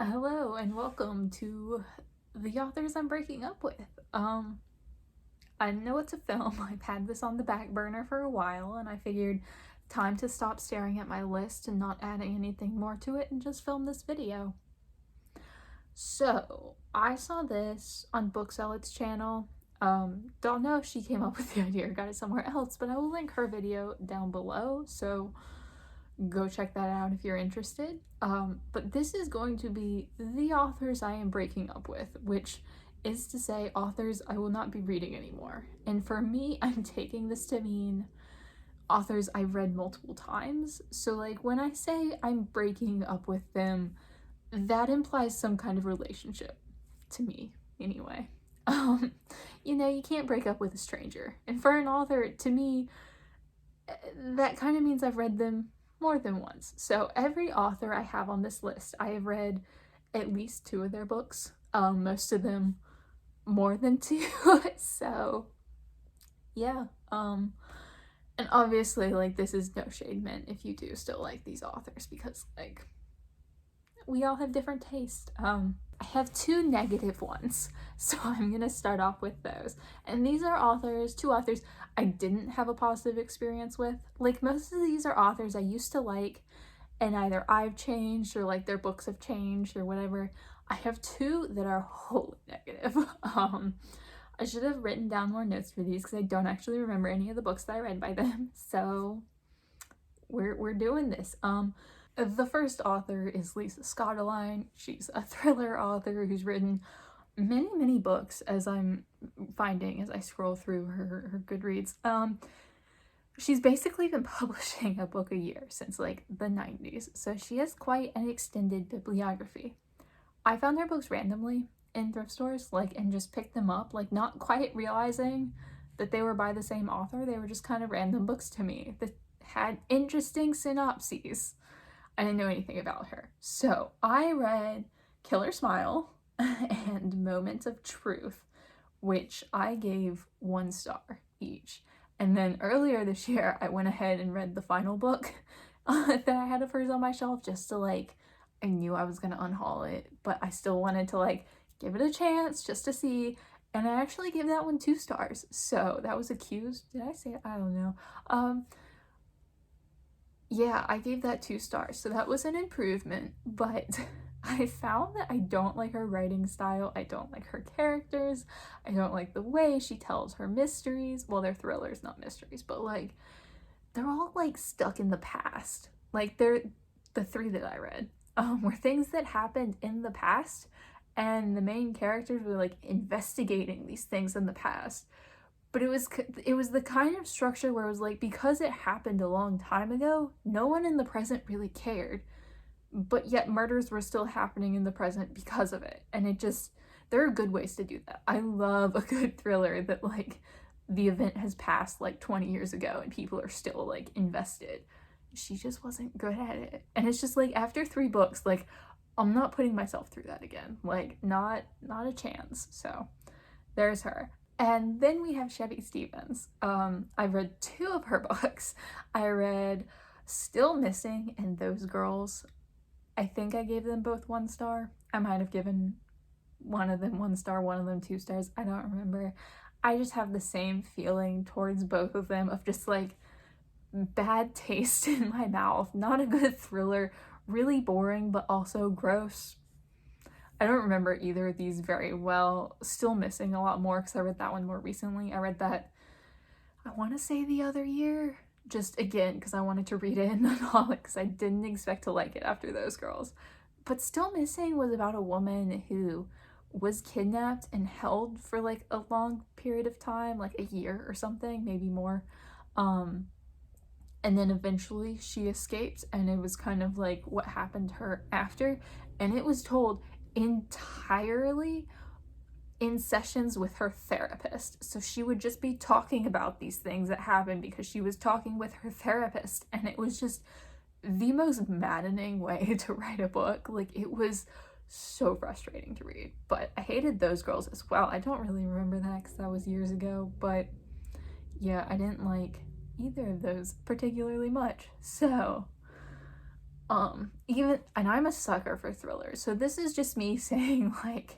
Hello and welcome to the authors I'm breaking up with. I know it's a film. I've had this on the back burner for a while, and I figured time to stop staring at my list and not adding anything more to it and just film this video. So, I saw this on Booksellet's channel. Don't know if she came up with the idea or got it somewhere else, but I will link her video down below, so go check that out if you're interested. But this is going to be the authors I am breaking up with, which is to say authors I will not be reading anymore. And for me, I'm taking this to mean authors I've read multiple times. So like when I say I'm breaking up with them, that implies some kind of relationship to me anyway. You can't break up with a stranger. And for an author, to me, that kind of means I've read them more than once. So every author I have on this list, I have read at least 2 of their books, most of them more than 2. So yeah, and obviously like this is no shade meant if you do still like these authors, because like we all have different taste. I have 2 negative ones, so I'm gonna start off with those. And these are two authors I didn't have a positive experience with. Like most of these are authors I used to like, and either I've changed or like their books have changed or whatever. I have 2 that are wholly negative. I should have written down more notes for these because I don't actually remember any of the books that I read by them. So we're doing this. The first author is Lisa Scottoline. She's a thriller author who's written many books, as I'm finding as I scroll through her Goodreads. She's basically been publishing a book a year since like the 90s, so she has quite an extended bibliography. I found her books randomly in thrift stores, and just picked them up, not quite realizing that they were by the same author. They were just kind of random books to me that had interesting synopses. I didn't know anything about her. So I read Killer Smile and Moments of Truth, which I gave 1 star each. And then earlier this year, I went ahead and read the final book that I had of hers on my shelf, just to I knew I was gonna unhaul it, but I still wanted to give it a chance just to see. And I actually gave that one 2 stars. So that was Accused. Did I say it? I don't know. Yeah, I gave that 2 stars, so that was an improvement, but I found that I don't like her writing style. I don't like her characters. I don't like the way she tells her mysteries. Well, they're thrillers, not mysteries, but they're all stuck in the past. They're the 3 that I read were things that happened in the past, and the main characters were investigating these things in the past. But it was the kind of structure where it was because it happened a long time ago, no one in the present really cared, but yet murders were still happening in the present because of it. And there are good ways to do that. I love a good thriller that the event has passed 20 years ago and people are still invested. She just wasn't good at it. And it's just after 3 books, I'm not putting myself through that again. Not a chance. So there's her. And then we have Chevy Stevens. I read 2 of her books. I read Still Missing and Those Girls. I think I gave them both 1 star. I might have given one of them 1 star, one of them 2 stars. I don't remember. I just have the same feeling towards both of them of just bad taste in my mouth. Not a good thriller. Really boring, but also gross. I don't remember either of these very well. Still Missing a lot more because I read that one more recently. I read that, I want to say the other year, just again because I wanted to read it and unhaul it because I didn't expect to like it after Those Girls. But Still Missing was about a woman who was kidnapped and held for a long period of time, a year or something, maybe more. And then eventually she escaped, and it was kind of what happened to her after. And it was told entirely in sessions with her therapist. So she would just be talking about these things that happened because she was talking with her therapist, and it was just the most maddening way to write a book. It was so frustrating to read. But I hated Those Girls as well. I don't really remember that because that was years ago, but yeah, I didn't like either of those particularly much. So And I'm a sucker for thrillers, so this is just me saying, like,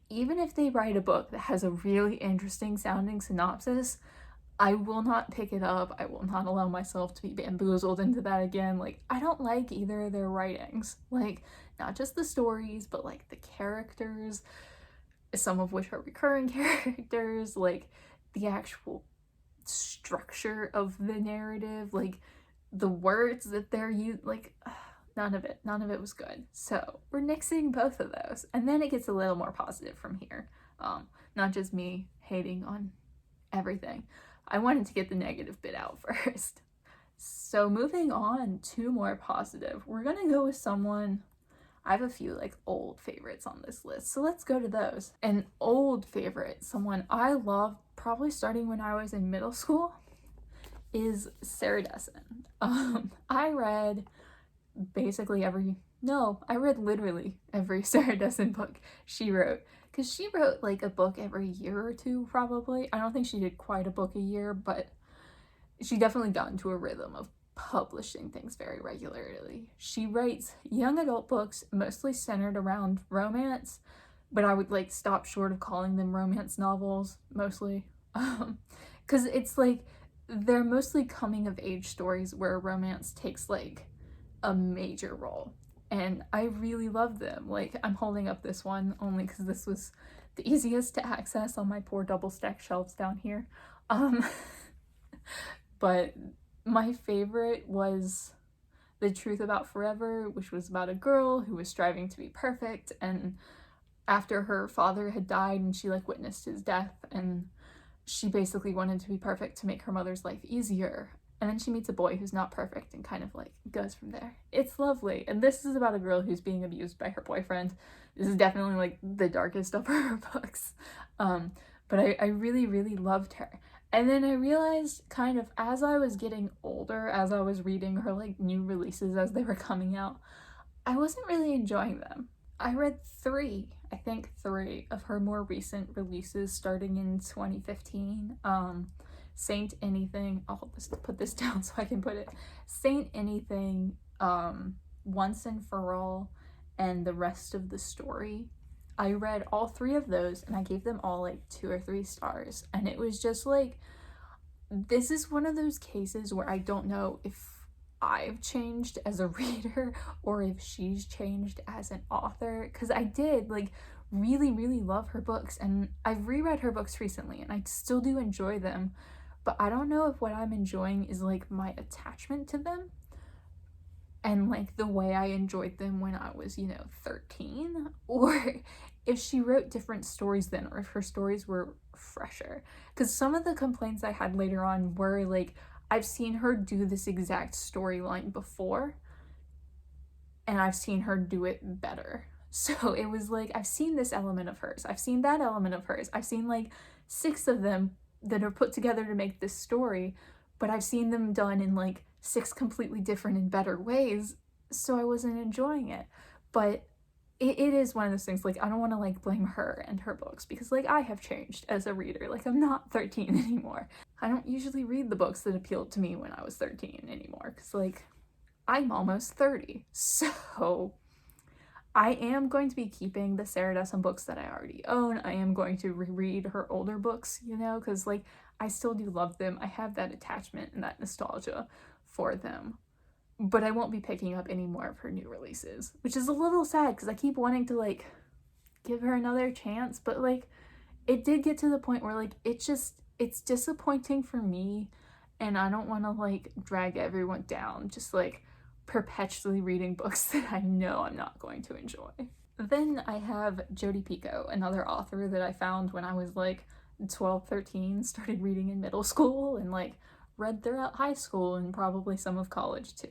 even if they write a book that has a really interesting sounding synopsis, I will not pick it up. I will not allow myself to be bamboozled into that again. Like, I don't like either of their writings. Like, not just the stories, but like the characters, some of which are recurring characters, like the actual structure of the narrative, like the words that they're using, like none of it was good. So we're nixing both of those, and then it gets a little more positive from here. Not just me hating on everything. I wanted to get the negative bit out first. So moving on to more positive, we're gonna go with someone. I have a few like old favorites on this list, so let's go to those. An old favorite, someone I loved probably starting when I was in middle school, is Sarah Dessen. I read literally every Sarah Dessen book she wrote, because she wrote like a book every year or two probably. I don't think she did quite a book a year, but she definitely got into a rhythm of publishing things very regularly. She writes young adult books mostly centered around romance, but I would like stop short of calling them romance novels mostly, because it's like they're mostly coming of age stories where romance takes like a major role, and I really love them. Like, I'm holding up this one only because this was the easiest to access on my poor double stack shelves down here. But my favorite was The Truth About Forever, which was about a girl who was striving to be perfect, and after her father had died and she like witnessed his death, and she basically wanted to be perfect to make her mother's life easier. And then she meets a boy who's not perfect and kind of like goes from there. It's lovely. And this is about a girl who's being abused by her boyfriend. This is definitely like the darkest of her books. But I really, really loved her. And then I realized kind of as I was getting older, as I was reading her like new releases as they were coming out, I wasn't really enjoying them. I read I think three of her more recent releases starting in 2015. Saint Anything, I'll just put this down so I can put it. Saint Anything, Once and For All, and The Rest of the Story. I read all three of those and I gave them all like 2 or 3 stars. And it was just like, this is one of those cases where I don't know if I've changed as a reader or if she's changed as an author, because I did like really, really love her books, and I've reread her books recently and I still do enjoy them, but I don't know if what I'm enjoying is like my attachment to them and like the way I enjoyed them when I was, 13, or if she wrote different stories then, or if her stories were fresher. Because some of the complaints I had later on were like, I've seen her do this exact storyline before, and I've seen her do it better. So it was like, I've seen this element of hers, I've seen that element of hers, I've seen like 6 of them that are put together to make this story, but I've seen them done in like 6 completely different and better ways, so I wasn't enjoying it. But it is one of those things, like, I don't want to like blame her and her books, because like I have changed as a reader. Like, I'm not 13 anymore. I don't usually read the books that appealed to me when I was 13 anymore, because like I'm almost 30. So I am going to be keeping the Sarah Dessen books that I already own. I am going to reread her older books, because like I still do love them. I have that attachment and that nostalgia for them. But I won't be picking up any more of her new releases, which is a little sad because I keep wanting to like give her another chance, but like it did get to the point where like it's disappointing for me, and I don't want to like drag everyone down just like perpetually reading books that I know I'm not going to enjoy. Then I have Jodi Picoult, another author that I found when I was like 12, 13, started reading in middle school and like read throughout high school and probably some of college too.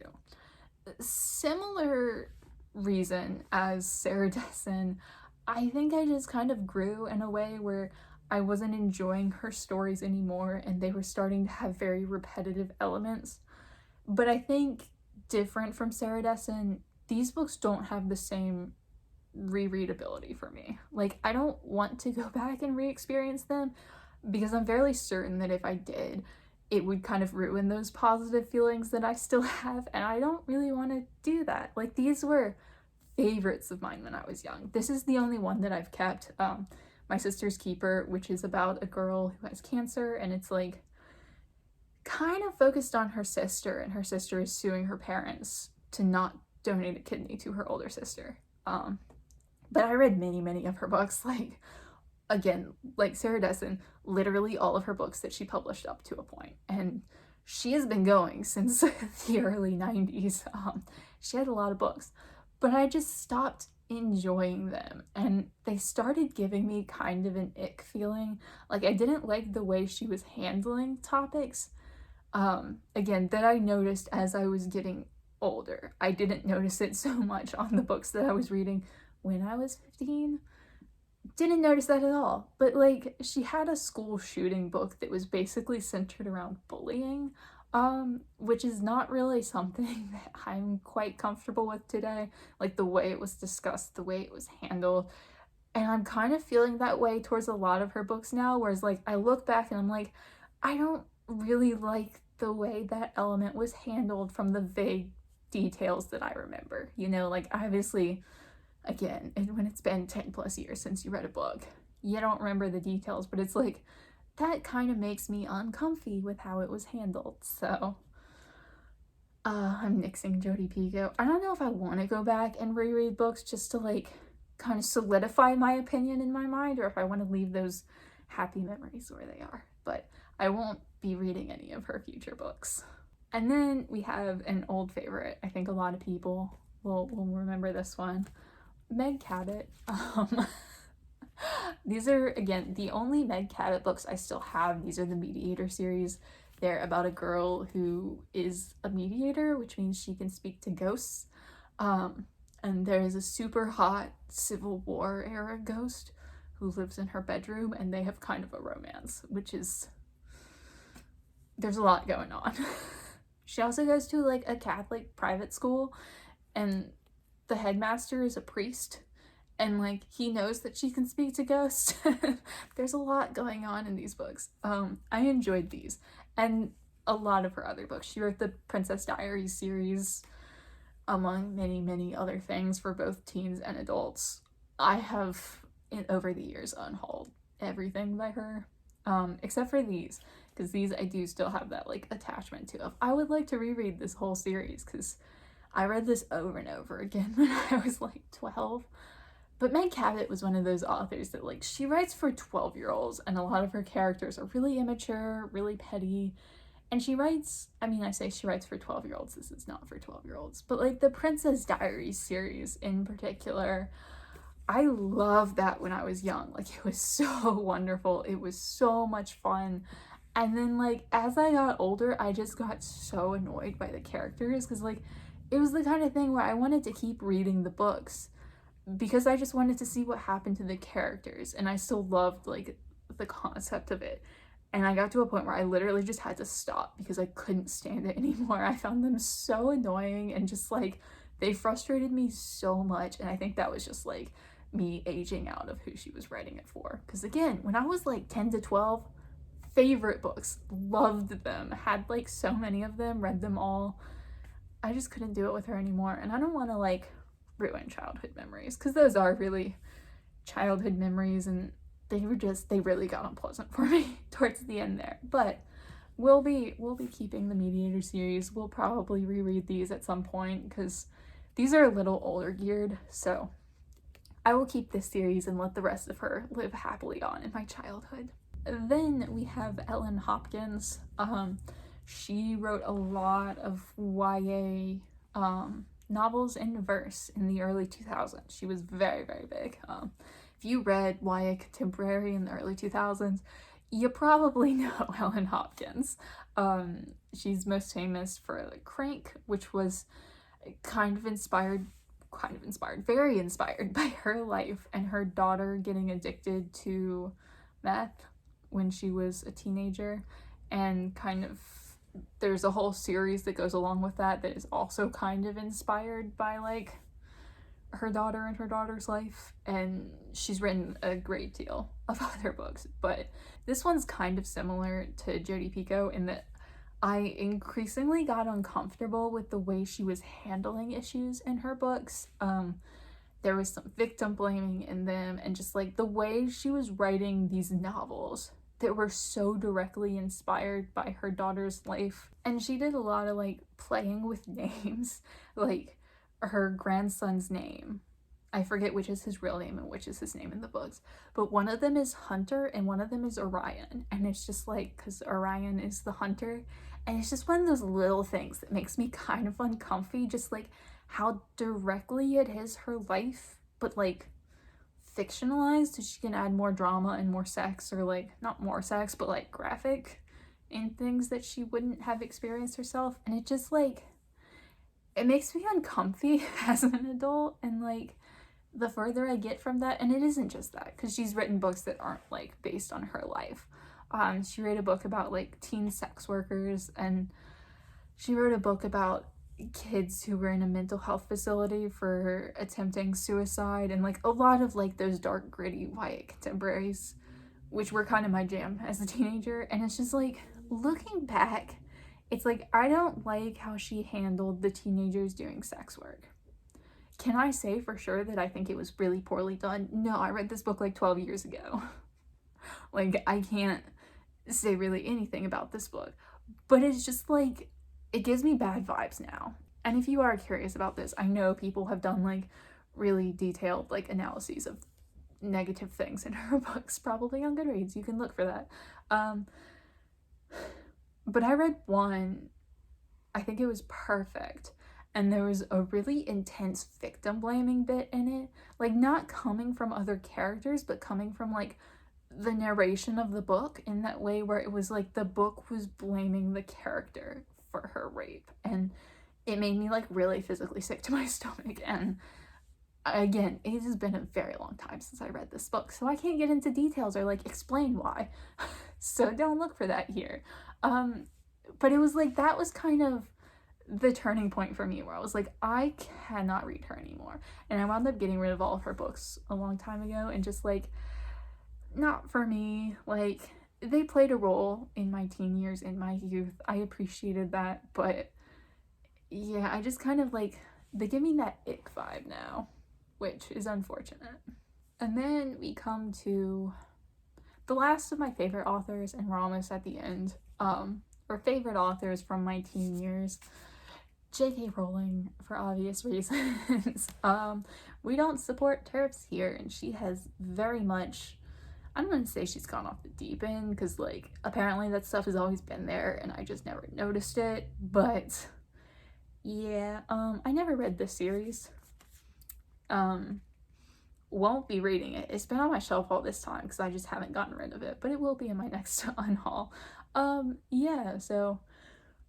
Similar reason as Sarah Dessen, I think I just kind of grew in a way where I wasn't enjoying her stories anymore and they were starting to have very repetitive elements. But I think different from Sarah Dessen, these books don't have the same rereadability for me. Like, I don't want to go back and re-experience them because I'm fairly certain that if I did, it would kind of ruin those positive feelings that I still have, and I don't really want to do that. Like, these were favorites of mine when I was young. This is the only one that I've kept. My Sister's Keeper, which is about a girl who has cancer, and it's like kind of focused on her sister, and her sister is suing her parents to not donate a kidney to her older sister. But I read many of her books. Like, again, like Sarah Dessen, literally all of her books that she published up to a point, and she has been going since the early 90s. She had a lot of books, but I just stopped enjoying them, and they started giving me kind of an ick feeling. Like, I didn't like the way she was handling topics, again, that I noticed as I was getting older. I didn't notice it so much on the books that I was reading when I was 15. Didn't notice that at all. But like, she had a school shooting book that was basically centered around bullying, which is not really something that I'm quite comfortable with today. Like, the way it was discussed, the way it was handled. And I'm kind of feeling that way towards a lot of her books now, whereas like, I look back and I'm like, I don't really like the way that element was handled from the vague details that I remember. You know, like, obviously, again, when it's been 10 plus years since you read a book, you don't remember the details, but it's like, that kind of makes me uncomfy with how it was handled. So I'm nixing Jodi Picoult. I don't know if I want to go back and reread books just to like kind of solidify my opinion in my mind, or if I want to leave those happy memories where they are, but I won't be reading any of her future books. And then we have an old favorite. I think a lot of people will remember this one. Meg Cabot. These are, again, the only Meg Cabot books I still have. These are the Mediator series. They're about a girl who is a mediator, which means she can speak to ghosts. And there's a super hot Civil War era ghost who lives in her bedroom, and they have kind of a romance, which is, there's a lot going on. She also goes to like a Catholic private school, and the headmaster is a priest, and like, he knows that she can speak to ghosts. There's a lot going on in these books. I enjoyed these, and a lot of her other books. She wrote the Princess Diaries series, among many other things for both teens and adults. I have, over the years, unhauled everything by her, except for these, because these I do still have that like attachment to. I would like to reread this whole series, because I read this over and over again when I was like 12. But Meg Cabot was one of those authors that like, she writes for 12-year-olds, and a lot of her characters are really immature, really petty. And she writes, I mean, I say she writes for 12-year-olds, this is not for 12-year-olds, but like the Princess Diaries series in particular, I loved that when I was young. Like, it was so wonderful. It was so much fun. And then like, as I got older, I just got so annoyed by the characters, because like, it was the kind of thing where I wanted to keep reading the books because I just wanted to see what happened to the characters, and I still loved like the concept of it. And I got to a point where I literally just had to stop because I couldn't stand it anymore. I found them so annoying, and just like, they frustrated me so much. And I think that was just like me aging out of who she was writing it for. Because again, when I was like 10 to 12, favorite books, loved them, had like so many of them, read them all. I just couldn't do it with her anymore. And I don't want to like ruin childhood memories, because those are really childhood memories, and they really got unpleasant for me towards the end there. But we'll be keeping the Mediator series. We'll probably reread these at some point, because these are a little older geared, so I will keep this series and let the rest of her live happily on in my childhood. Then we have Ellen Hopkins. She wrote a lot of YA novels in verse in the early 2000s. She was very big. If you read YA contemporary in the early 2000s, you probably know Ellen Hopkins. She's most famous for like Crank, which was very inspired by her life and her daughter getting addicted to meth when she was a teenager, and kind of there's a whole series that goes along with that is also kind of inspired by like her daughter and her daughter's life. And she's written a great deal of other books, but this one's kind of similar to Jodi Picoult in that I increasingly got uncomfortable with the way she was handling issues in her books. There was some victim blaming in them, and just like the way she was writing these novels that were so directly inspired by her daughter's life. And she did a lot of like playing with names, like her grandson's name. I forget which is his real name and which is his name in the books, but one of them is Hunter and one of them is Orion. And it's just like, because Orion is the hunter, and it's just one of those little things that makes me kind of uncomfy, just like how directly it is her life, but like fictionalized so she can add more drama and more sex, or like not more sex, but like graphic and things that she wouldn't have experienced herself. And it just like, it makes me uncomfy as an adult. And like the further I get from that, and it isn't just that, because she's written books that aren't like based on her life. She wrote a book about like teen sex workers, and she wrote a book about kids who were in a mental health facility for attempting suicide, and like a lot of like those dark, gritty YA contemporaries, which were kind of my jam as a teenager. And it's just like, looking back, it's like, I don't like how she handled the teenagers doing sex work. Can I say for sure that I think it was really poorly done? No, I read this book like 12 years ago. Like, I can't say really anything about this book, but it's just like, it gives me bad vibes now. And if you are curious about this, I know people have done like really detailed like analyses of negative things in her books, probably on Goodreads. You can look for that. But I read one, I think it was perfect, and there was a really intense victim blaming bit in it, like not coming from other characters, but coming from like the narration of the book, in that way where it was like the book was blaming the character for her rape, and it made me like really physically sick to my stomach. And again, it has been a very long time since I read this book, so I can't get into details or like explain why. So don't look for that here. But it was like, that was kind of the turning point for me, where I was like, I cannot read her anymore. And I wound up getting rid of all of her books a long time ago, and just like, not for me. Like, they played a role in my teen years, in my youth. I appreciated that, but yeah, I just kind of like, they give me that ick vibe now, which is unfortunate. And then we come to the last of my favorite authors, and we're almost at the end, or favorite authors from my teen years. J.K. Rowling, for obvious reasons. We don't support TERFs here, and she has very much, I don't want to say she's gone off the deep end, because like apparently that stuff has always been there and I just never noticed it. But yeah, I never read this series. Won't be reading it. It's been on my shelf all this time because I just haven't gotten rid of it, but it will be in my next unhaul. Yeah, so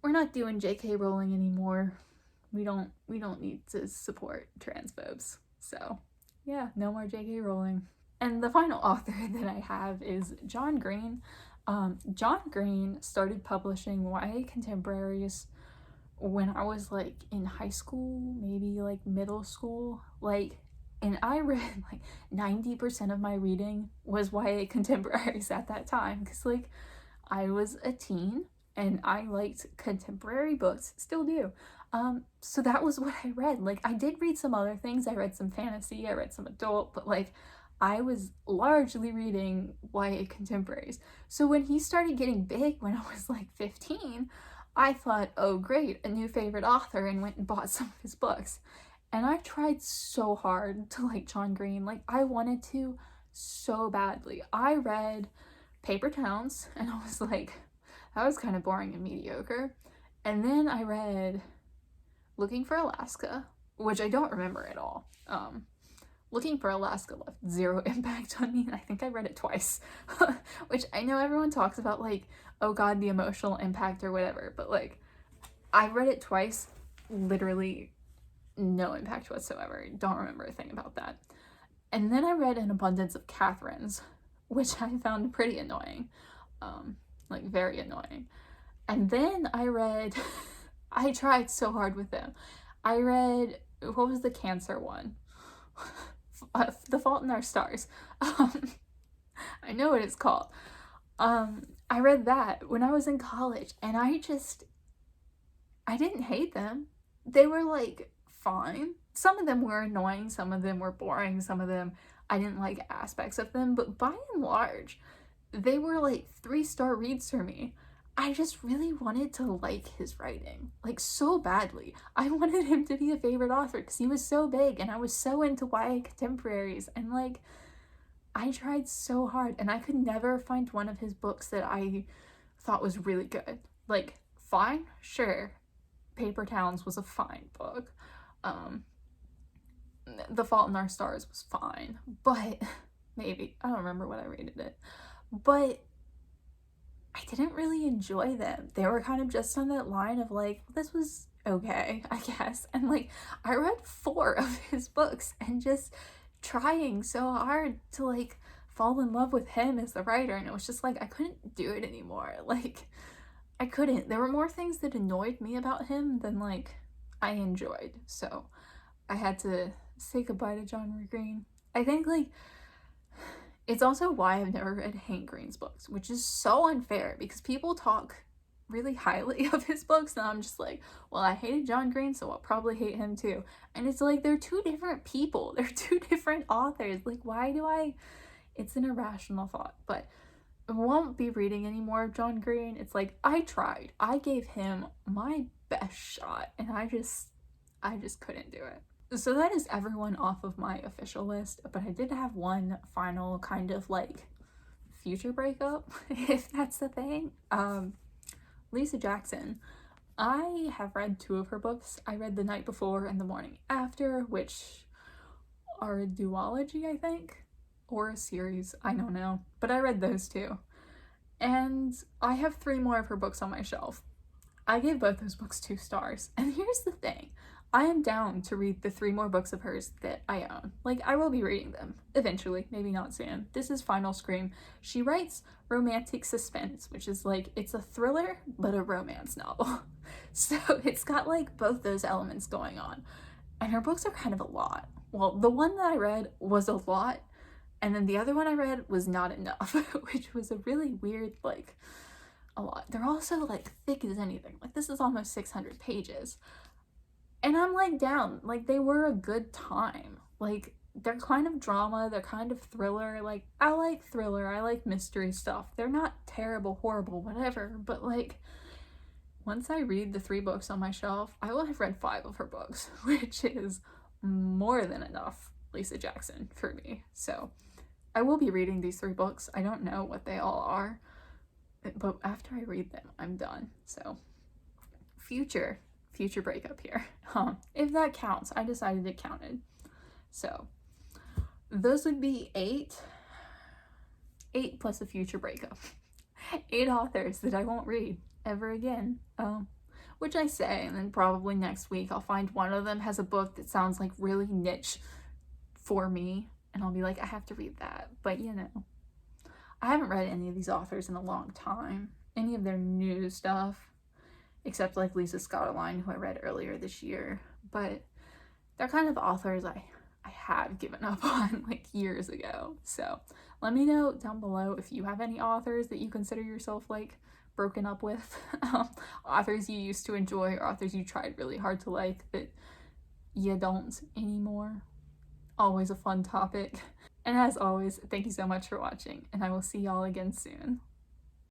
we're not doing J.K. Rowling anymore. We don't need to support transphobes. So yeah, no more J.K. Rowling. And the final author that I have is John Green. John Green started publishing YA contemporaries when I was like in high school, maybe like middle school, like, and I read like 90% of my reading was YA contemporaries at that time, because like I was a teen and I liked contemporary books, still do. So that was what I read. Like, I did read some other things. I read some fantasy, I read some adult, but like I was largely reading YA contemporaries. So when he started getting big when I was like 15, I thought, oh great, a new favorite author, and went and bought some of his books. And I tried so hard to like John Green. Like, I wanted to so badly. I read Paper Towns and I was like, that was kind of boring and mediocre. And then I read Looking for Alaska, which I don't remember at all. Looking for Alaska left zero impact on me, and I think I read it twice. Which I know everyone talks about like, oh god, the emotional impact or whatever, but like, I read it twice, literally no impact whatsoever. Don't remember a thing about that. And then I read An Abundance of Katherines, which I found pretty annoying. Like, very annoying. And then I read, I tried so hard with them. I read, what was the cancer one? The Fault in Our Stars. I know what it's called. I read that when I was in college, and I didn't hate them. They were like fine. Some of them were annoying, some of them were boring, some of them I didn't like aspects of them, but by and large, they were like 3-star reads for me. I just really wanted to like his writing, like so badly. I wanted him to be a favorite author because he was so big and I was so into YA contemporaries, and like I tried so hard and I could never find one of his books that I thought was really good. Like, fine, sure. Paper Towns was a fine book. The Fault in Our Stars was fine, but maybe, I don't remember what I rated it, but I didn't really enjoy them. They were kind of just on that line of like, this was okay, I guess. And like, I read 4 of his books and just trying so hard to like fall in love with him as the writer, and it was just like I couldn't do it anymore. Like, I couldn't. There were more things that annoyed me about him than like I enjoyed. So I had to say goodbye to John Green. I think like it's also why I've never read Hank Green's books, which is so unfair because people talk really highly of his books, and I'm just like, well, I hated John Green, so I'll probably hate him too. And it's like, they're 2 different people. They're 2 different authors. Like, why do I... It's an irrational thought, but I won't be reading any more of John Green. It's like, I tried. I gave him my best shot, and I just couldn't do it. So that is everyone off of my official list, but I did have one final kind of like future breakup, if that's the thing. Lisa Jackson. I have read 2 of her books. I read The Night Before and The Morning After, which are a duology, I think, or a series, I don't know, but I read those 2. And I have 3 more of her books on my shelf. I gave both those books 2 stars, and here's the thing. I am down to read the 3 more books of hers that I own. Like, I will be reading them eventually, maybe not soon. This is Final Scream. She writes romantic suspense, which is like, it's a thriller, but a romance novel. So it's got like both those elements going on. And her books are kind of a lot. Well, the one that I read was a lot, and then the other one I read was not enough, which was a really weird, like, a lot. They're also like thick as anything. Like, this is almost 600 pages. And I'm like down, like they were a good time. Like, they're kind of drama, they're kind of thriller. Like, I like thriller, I like mystery stuff. They're not terrible, horrible, whatever, but like, once I read the 3 books on my shelf, I will have read 5 of her books, which is more than enough Lisa Jackson for me. So I will be reading these 3 books. I don't know what they all are, but after I read them, I'm done. So future breakup here. If that counts, I decided it counted. So those would be 8 plus a future breakup. 8 authors that I won't read ever again. Which I say, and then probably next week I'll find one of them has a book that sounds like really niche for me, and I'll be like, I have to read that. But you know, I haven't read any of these authors in a long time, any of their new stuff, except like Lisa Scottoline, who I read earlier this year. But they're kind of authors I have given up on like years ago. So let me know down below if you have any authors that you consider yourself like broken up with, authors you used to enjoy, or authors you tried really hard to like that you don't anymore. Always a fun topic. And as always, thank you so much for watching, and I will see y'all again soon.